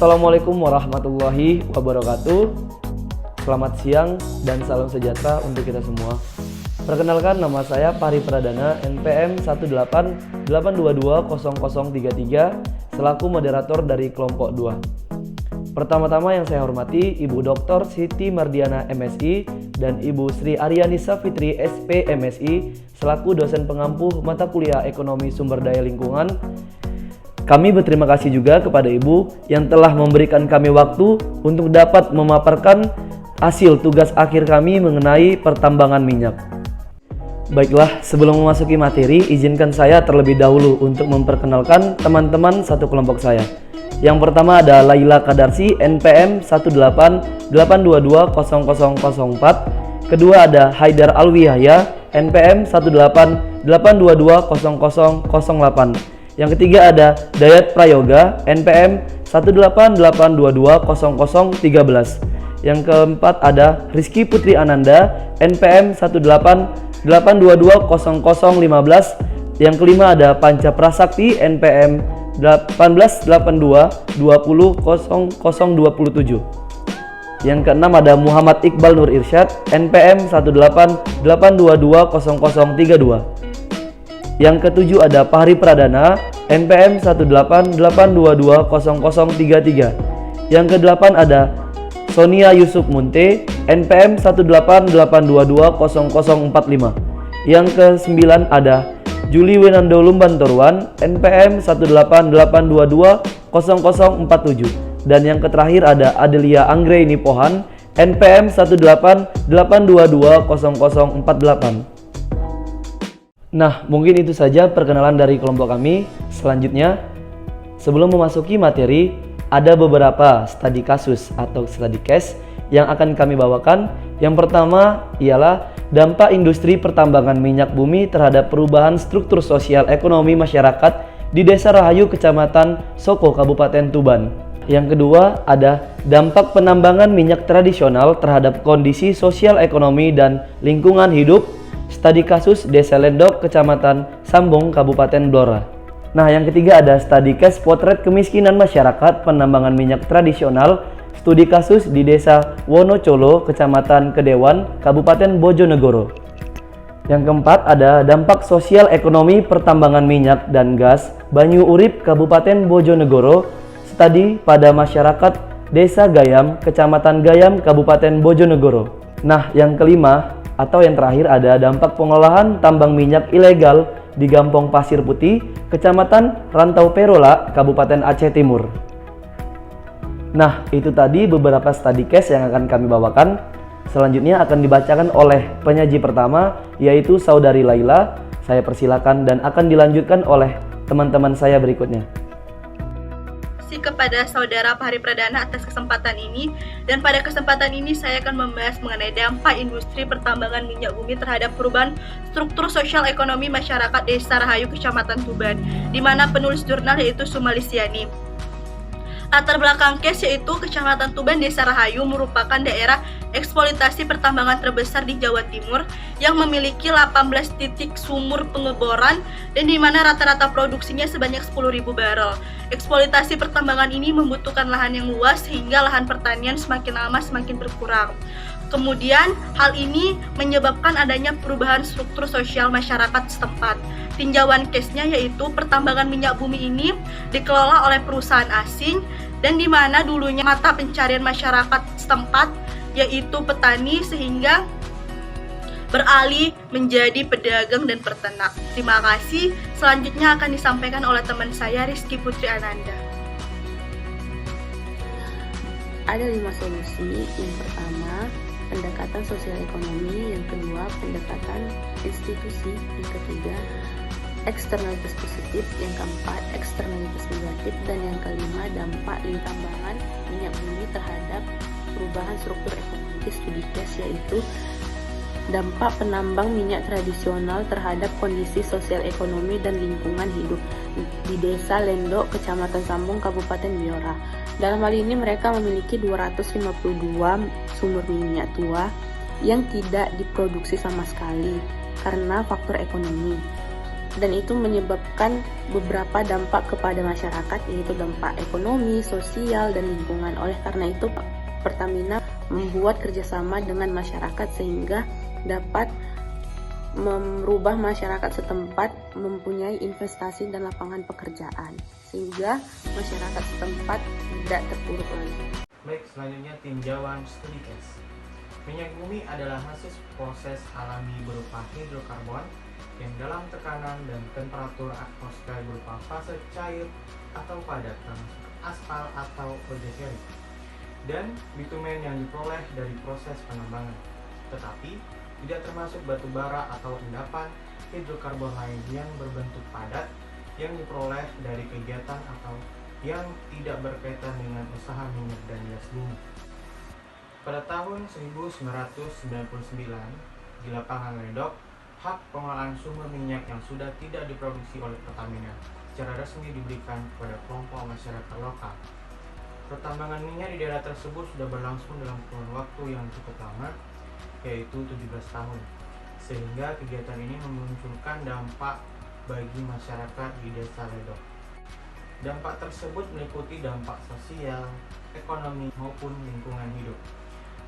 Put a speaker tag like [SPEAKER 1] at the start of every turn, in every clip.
[SPEAKER 1] Assalamualaikum warahmatullahi wabarakatuh. Selamat siang dan salam sejahtera untuk kita semua. Perkenalkan, nama saya Fahri Pradana, NPM 188220033, selaku moderator dari kelompok 2. Pertama-tama yang saya hormati Ibu Dr. Siti Mardiana MSI dan Ibu Sri Aryanisa Fitri SP MSI selaku dosen pengampu mata kuliah Ekonomi Sumber Daya Lingkungan. Kami berterima kasih juga kepada Ibu yang telah memberikan kami waktu untuk dapat memaparkan hasil tugas akhir kami mengenai pertambangan minyak. Baiklah, sebelum memasuki materi, izinkan saya terlebih dahulu untuk memperkenalkan teman-teman satu kelompok saya. Yang pertama ada Laila Kadarsi, NPM 188220004. Kedua ada Haidar Alwi Yahya, NPM 188220008. Yang ketiga ada Dayat Prayoga, NPM 188220013. Yang keempat ada Rizky Putri Ananda, NPM 188220015. Yang kelima ada Panca Prasakti, NPM 1882200027. Yang keenam ada Muhammad Iqbal Nur Irsyad, NPM 188222032. Yang ketujuh ada Fahri Pradana, NPM 188220033. Yang kedelapan ada Sonia Yusuf Munte, NPM 188220045. Yang kesembilan ada Juli Wenando Lumbantorwan, NPM 188222047. Dan yang terakhir ada Adelia Anggraini Pohan, NPM 188222048. Nah, mungkin itu saja perkenalan dari kelompok kami. Selanjutnya, sebelum memasuki materi, ada beberapa studi kasus atau studi case yang akan kami bawakan. Yang pertama ialah dampak industri pertambangan minyak bumi terhadap perubahan struktur sosial ekonomi masyarakat di Desa Rahayu, Kecamatan Soko, Kabupaten Tuban. Yang kedua ada dampak penambangan minyak tradisional terhadap kondisi sosial ekonomi dan lingkungan hidup. Studi kasus Desa Lendok, Kecamatan Sambong, Kabupaten Blora. Nah, yang ketiga ada studi case potret kemiskinan masyarakat penambangan minyak tradisional. Studi kasus di Desa Wonocolo, Kecamatan Kedewan, Kabupaten Bojonegoro. Yang keempat ada dampak sosial ekonomi pertambangan minyak dan gas Banyu Urip, Kabupaten Bojonegoro. Studi pada masyarakat Desa Gayam, Kecamatan Gayam, Kabupaten Bojonegoro. Nah, yang kelima atau yang terakhir ada dampak pengolahan tambang minyak ilegal di Gampong Pasir Putih, Kecamatan Rantau Perola, Kabupaten Aceh Timur. Nah, itu tadi beberapa studi case yang akan kami bawakan. Selanjutnya akan dibacakan oleh penyaji pertama, yaitu Saudari Laila. Saya persilakan dan akan dilanjutkan oleh teman-teman saya berikutnya.
[SPEAKER 2] Kepada Saudara Fahri Pradana atas kesempatan ini, dan pada kesempatan ini saya akan membahas mengenai dampak industri pertambangan minyak bumi terhadap perubahan struktur sosial ekonomi masyarakat Desa Rahayu, Kecamatan Tuban, di mana penulis jurnal yaitu Sumalisiani. Latar belakang case yaitu Kecamatan Tuban Desa Rahayu merupakan daerah eksploitasi pertambangan terbesar di Jawa Timur yang memiliki 18 titik sumur pengeboran dan di mana rata-rata produksinya sebanyak 10.000 barel. Eksploitasi pertambangan ini membutuhkan lahan yang luas sehingga lahan pertanian semakin lama semakin berkurang. Kemudian hal ini menyebabkan adanya perubahan struktur sosial masyarakat setempat. Tinjauan case-nya yaitu pertambangan minyak bumi ini dikelola oleh perusahaan asing dan di mana dulunya mata pencarian masyarakat setempat yaitu petani sehingga beralih menjadi pedagang dan peternak. Terima kasih. Selanjutnya akan disampaikan oleh teman saya Rizky Putri Ananda.
[SPEAKER 3] Ada 5 solusi. Yang pertama, pendekatan sosial ekonomi. Yang kedua, pendekatan institusi. Yang ketiga, eksternalitas positif. Yang keempat, eksternalitas negatif. Dan yang kelima, dampak tambangan minyak bumi terhadap perubahan struktur ekonomi. Studi case yaitu dampak penambang minyak tradisional terhadap kondisi sosial ekonomi dan lingkungan hidup di Desa Lendok, Kecamatan Sambong, Kabupaten Blora. Dalam hal ini mereka memiliki 252 sumur minyak tua yang tidak diproduksi sama sekali karena faktor ekonomi. dan itu menyebabkan beberapa dampak kepada masyarakat, yaitu dampak ekonomi, sosial, dan lingkungan. Oleh karena itu, Pertamina membuat kerjasama dengan masyarakat sehingga dapat merubah masyarakat setempat mempunyai investasi dan lapangan pekerjaan, sehingga masyarakat setempat tidak terpuruk lagi.
[SPEAKER 4] Baik, selanjutnya tinjauan studi case. Minyak bumi adalah hasil proses alami berupa hidrokarbon yang dalam tekanan dan temperatur atmosfer berupa fase cair atau padat, termasuk aspal atau odeserik, dan bitumen yang diperoleh dari proses penambangan, tetapi tidak termasuk batu bara atau endapan hidrokarbon lain yang berbentuk padat yang diperoleh dari kegiatan atau yang tidak berkaitan dengan usaha minyak dan gas bumi. Pada tahun 1999, di lapangan Ledok, hak pengelolaan sumber minyak yang sudah tidak diproduksi oleh Pertamina secara resmi diberikan kepada kelompok masyarakat lokal. Pertambangan minyak di daerah tersebut sudah berlangsung dalam kurun waktu yang cukup lama, yaitu 17 tahun, sehingga kegiatan ini memunculkan dampak bagi masyarakat di desa Ledok. Dampak tersebut meliputi dampak sosial, ekonomi, maupun lingkungan hidup.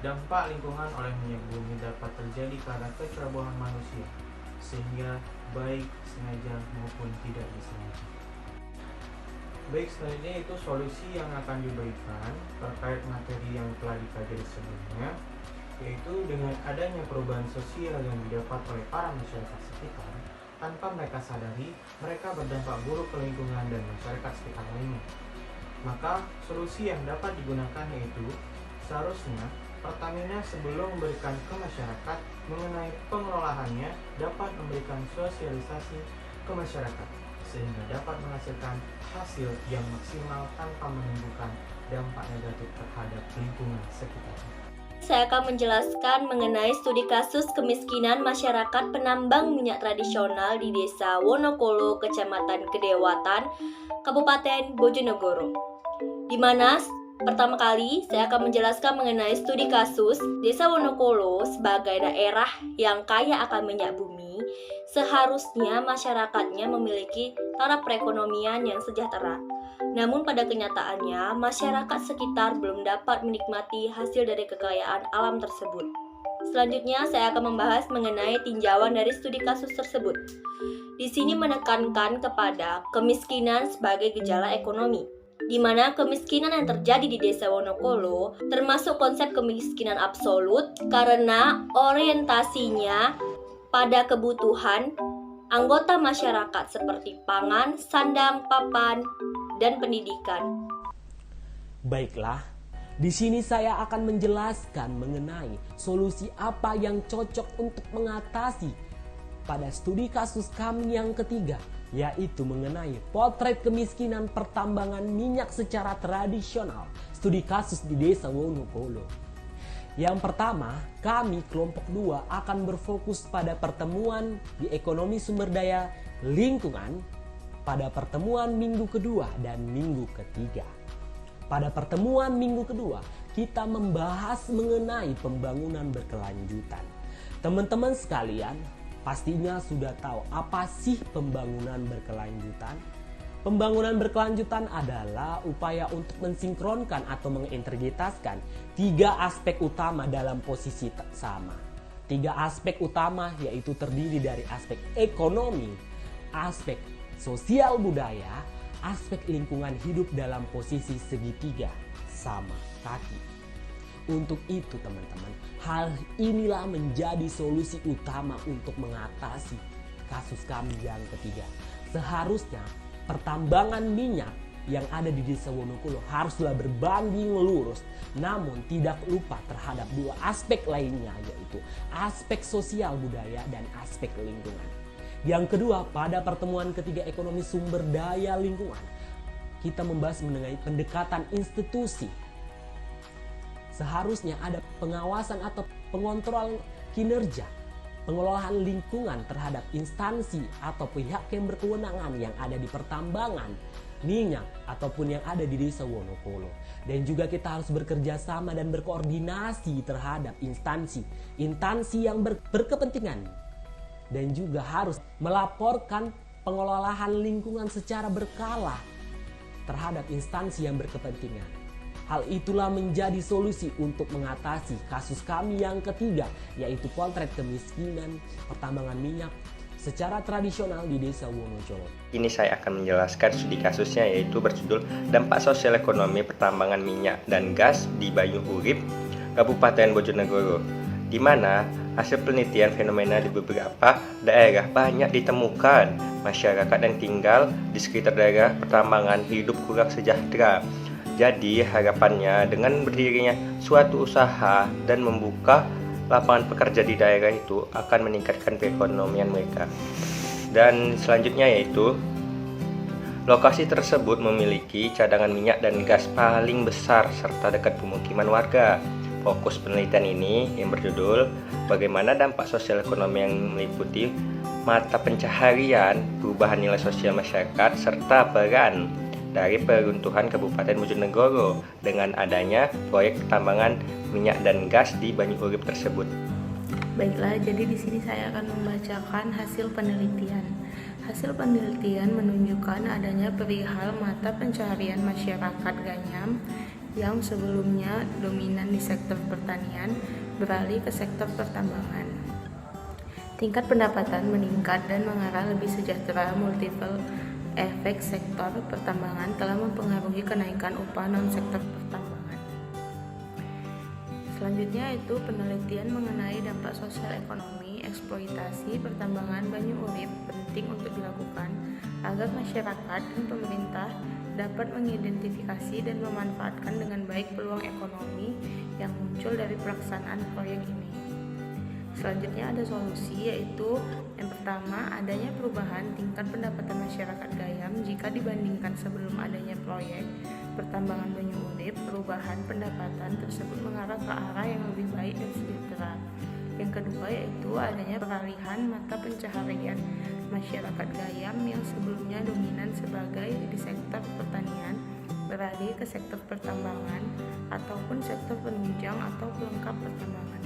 [SPEAKER 4] Dampak lingkungan oleh minyak bumi dapat terjadi karena kecerobohan manusia, sehingga baik sengaja maupun tidak disengaja. Baik, selanjutnya itu solusi yang akan diberikan terkait materi yang telah dipelajari sebelumnya, yaitu dengan adanya perubahan sosial yang didapat oleh para masyarakat sekitar, tanpa mereka sadari, mereka berdampak buruk ke lingkungan dan masyarakat sekitar lainnya. Maka, solusi yang dapat digunakan yaitu, seharusnya Pertamina sebelum memberikan ke masyarakat mengenai pengelolaannya dapat memberikan sosialisasi ke masyarakat, sehingga dapat menghasilkan hasil yang maksimal tanpa menimbulkan dampak negatif terhadap lingkungan sekitar.
[SPEAKER 5] Saya akan menjelaskan mengenai studi kasus kemiskinan masyarakat penambang minyak tradisional di Desa Wonokolo, Kecamatan Kedewatan, Kabupaten Bojonegoro. Di mana pertama kali saya akan menjelaskan mengenai studi kasus Desa Wonokolo sebagai daerah yang kaya akan minyak bumi. Seharusnya masyarakatnya memiliki taraf perekonomian yang sejahtera. Namun pada kenyataannya, masyarakat sekitar belum dapat menikmati hasil dari kekayaan alam tersebut. Selanjutnya, saya akan membahas mengenai tinjauan dari studi kasus tersebut. Di sini menekankan kepada kemiskinan sebagai gejala ekonomi, di mana kemiskinan yang terjadi di Desa Wonokolo termasuk konsep kemiskinan absolut karena orientasinya pada kebutuhan anggota masyarakat seperti pangan, sandang, papan, dan pendidikan.
[SPEAKER 6] Baiklah, di sini saya akan menjelaskan mengenai solusi apa yang cocok untuk mengatasi pada studi kasus kami yang ketiga, yaitu mengenai potret kemiskinan pertambangan minyak secara tradisional, studi kasus di Desa Wonokolo. Yang pertama, kami kelompok 2 akan berfokus pada pertemuan di ekonomi sumber daya lingkungan pada pertemuan minggu kedua dan minggu ketiga. Pada pertemuan minggu kedua, kita membahas mengenai pembangunan berkelanjutan. Teman-teman sekalian, pastinya sudah tahu apa sih pembangunan berkelanjutan? Pembangunan berkelanjutan adalah upaya untuk mensinkronkan atau mengintegritaskan 3 aspek utama dalam posisi sama. 3 aspek utama yaitu terdiri dari aspek ekonomi, aspek sosial budaya, aspek lingkungan hidup dalam posisi segitiga sama kaki. Untuk itu teman-teman, hal inilah menjadi solusi utama untuk mengatasi kasus kami yang ketiga. Seharusnya pertambangan minyak yang ada di Desa Wonokolo haruslah berbanding lurus, namun tidak lupa terhadap 2 aspek lainnya, yaitu aspek sosial budaya dan aspek lingkungan. Yang kedua, pada pertemuan ketiga ekonomi sumber daya lingkungan, kita membahas mengenai pendekatan institusi. Seharusnya ada pengawasan atau pengontrol kinerja pengelolaan lingkungan terhadap instansi atau pihak yang berkewenangan yang ada di pertambangan minyak ataupun yang ada di Desa Wonokolo. Dan juga kita harus bekerja sama dan berkoordinasi terhadap instansi yang berkepentingan, dan juga harus melaporkan pengelolaan lingkungan secara berkala terhadap instansi yang berkepentingan. Hal itulah menjadi solusi untuk mengatasi kasus kami yang ketiga, yaitu potret kemiskinan pertambangan minyak secara tradisional di Desa Wonocolo.
[SPEAKER 7] Ini saya akan menjelaskan studi kasusnya, yaitu berjudul Dampak Sosial Ekonomi Pertambangan Minyak dan Gas di Banyu Urip, Kabupaten Bojonegoro, di mana hasil penelitian fenomena di beberapa daerah banyak ditemukan masyarakat yang tinggal di sekitar daerah pertambangan hidup kurang sejahtera. Jadi harapannya dengan berdirinya suatu usaha dan membuka lapangan pekerja di daerah itu akan meningkatkan perekonomian mereka. Dan selanjutnya yaitu lokasi tersebut memiliki cadangan minyak dan gas paling besar serta dekat pemukiman warga. Fokus penelitian ini yang berjudul Bagaimana Dampak Sosial Ekonomi yang meliputi mata pencaharian, perubahan nilai sosial masyarakat, serta peran dari peruntuhan Kabupaten Bojonegoro dengan adanya proyek pertambangan minyak dan gas di Banyu Urip tersebut.
[SPEAKER 3] Baiklah, jadi di sini saya akan membacakan hasil penelitian. Hasil penelitian menunjukkan adanya perihal mata pencaharian masyarakat Ganyam yang sebelumnya dominan di sektor pertanian beralih ke sektor pertambangan. Tingkat pendapatan meningkat dan mengarah lebih sejahtera. Multiple efek sektor pertambangan telah mempengaruhi kenaikan upah non-sektor pertambangan. Selanjutnya itu penelitian mengenai dampak sosial ekonomi eksploitasi pertambangan Banyu Urip penting untuk dilakukan agar masyarakat dan pemerintah dapat mengidentifikasi dan memanfaatkan dengan baik peluang ekonomi yang muncul dari pelaksanaan proyek ini. Selanjutnya ada solusi, yaitu yang pertama adanya perubahan tingkat pendapatan masyarakat Gayam jika dibandingkan sebelum adanya proyek pertambangan Banyu Urip. Perubahan pendapatan tersebut mengarah ke arah yang lebih baik dan sejahtera. Yang kedua yaitu adanya peralihan mata pencaharian masyarakat Gayam yang sebelumnya dominan sebagai di sektor pertanian beralih ke sektor pertambangan ataupun sektor penunjang atau pelengkap pertambangan.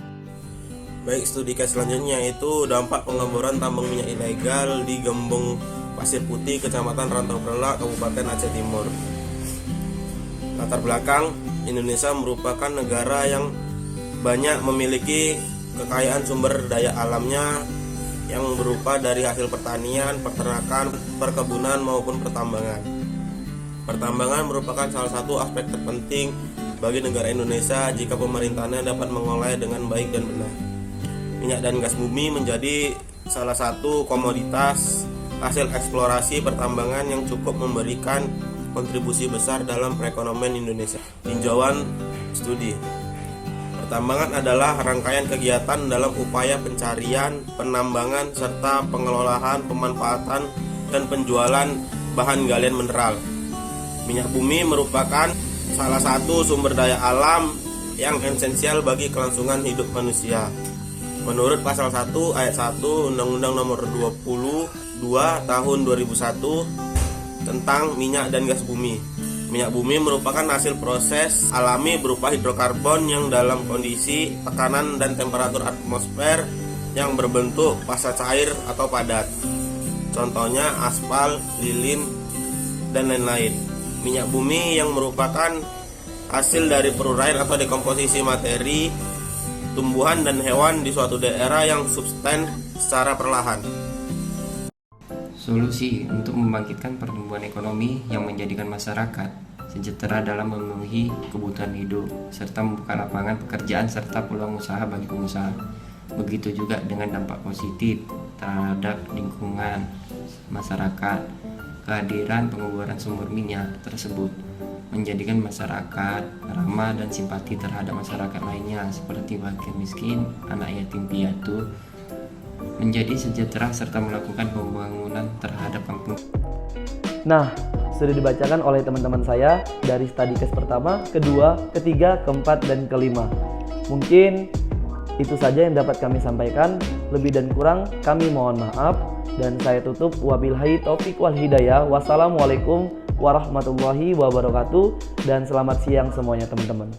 [SPEAKER 8] Baik, studi case selanjutnya yaitu dampak pengeboran tambang minyak ilegal di Gembong Pasir Putih, Kecamatan Rantau Perla, Kabupaten Aceh Timur. Latar belakang, Indonesia merupakan negara yang banyak memiliki kekayaan sumber daya alamnya yang berupa dari hasil pertanian, peternakan, perkebunan maupun pertambangan. Pertambangan merupakan salah satu aspek terpenting bagi negara Indonesia jika pemerintahnya dapat mengolah dengan baik dan benar. Minyak dan gas bumi menjadi salah satu komoditas hasil eksplorasi pertambangan yang cukup memberikan kontribusi besar dalam perekonomian Indonesia. Tinjauan studi. Pertambangan adalah rangkaian kegiatan dalam upaya pencarian, penambangan, serta pengelolaan, pemanfaatan, dan penjualan bahan galian mineral. Minyak bumi merupakan salah satu sumber daya alam yang esensial bagi kelangsungan hidup manusia. Menurut pasal 1 ayat 1 Undang-Undang Nomor 22 Tahun 2001 tentang minyak dan gas bumi. Minyak bumi merupakan hasil proses alami berupa hidrokarbon yang dalam kondisi tekanan dan temperatur atmosfer yang berbentuk fasa cair atau padat. Contohnya aspal, lilin, dan lain-lain. Minyak bumi yang merupakan hasil dari peruraian atau dekomposisi materi tumbuhan dan hewan di suatu daerah yang subsisten secara perlahan.
[SPEAKER 9] Solusi untuk membangkitkan pertumbuhan ekonomi yang menjadikan masyarakat sejahtera dalam memenuhi kebutuhan hidup, serta membuka lapangan pekerjaan serta peluang usaha bagi pengusaha. Begitu juga dengan dampak positif terhadap lingkungan masyarakat. Kehadiran pengeboran sumber minyak tersebut menjadikan masyarakat ramah dan simpati terhadap masyarakat lainnya seperti fakir miskin, anak yatim piatu, menjadi sejahtera serta melakukan pembangunan terhadap kampung.
[SPEAKER 1] Nah, sudah dibacakan oleh teman-teman saya dari studi case pertama, kedua, ketiga, keempat, dan kelima. Mungkin itu saja yang dapat kami sampaikan. Lebih dan kurang kami mohon maaf. Dan saya tutup wabillahi taufik wal hidayah. Wassalamualaikum warahmatullahi wabarakatuh. Dan selamat siang semuanya teman-teman.